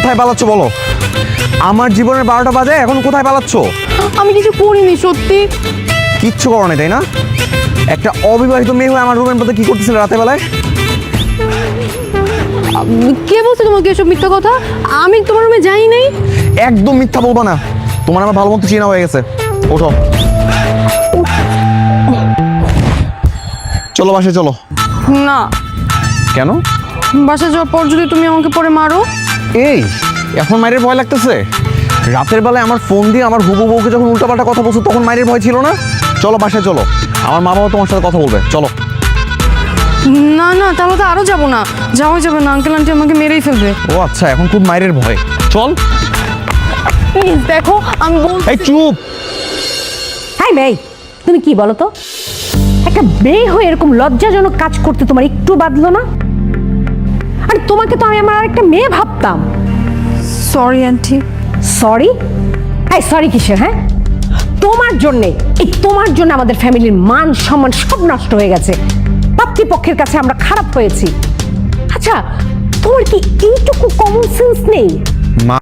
কোথায় পালাচ্ছ বলো? আমার জীবনের 12টা বাজে, এখন কোথায় পালাচ্ছ? আমি কিছু করিনি সত্যি। কিচ্ছু করো না তাই না? একটা অবিবাহিত মেয়ে হয়ে আমার রুমের মধ্যে কি করতেছিলে রাতে বেলায়? কে বলছে তোমাকে এসব মিথ্যা কথা? আমি তোমার রুমে যাই নাই। একদম মিথ্যা বলবা না, তোমার আমার ভালো মতো চেনা হয়ে গেছে। ওঠো, চলো বাসায় চলো। না, কেন? বাসা যাওয়ার পর যদি তুমি আমাকে পরে মারো। এই এখন মায়ের ভয় লাগতেছে? রাতের বেলায় আমার ফোন দিয়ে আমার হুবু বউকে যখন উল্টাপাল্টা কথা বলছো তখন মায়ের ভয় ছিল না? চলো বাসায় চলো, আমার মা বাবা তোমার সাথে কথা বলবে, চলো। না না, তাহলে তো আরো যাবো না, যাওয়া যাবে না, আঙ্কেল আন্টি আমাকে মেরেই ফেলবে। ও আচ্ছা, এখন খুব মায়ের ভয়। চল। প্লিজ দেখো, আমি বলছি। এই চুপ। হাই মেয়ে, তুমি কি বলো তো? একটা মেয়ে হয়ে এরকম লজ্জাজনক কাজ করতে তোমার একটু বাধলো না? আর তোমাকে তো আমি আমার আরেকটা মেয়ে ভাবতাম। Sorry aunty. সরি? এই সরি কিসের? হ্যাঁ, তোমার জন্যে, তোমার জন্য আমাদের ফ্যামিলির মান সম্মান সব নষ্ট হয়ে গেছে। পাত্রীপক্ষের কাছে আমরা খারাপ হয়েছি। আচ্ছা, তোমার কি এইটুকু কমন সেন্স নেই? মা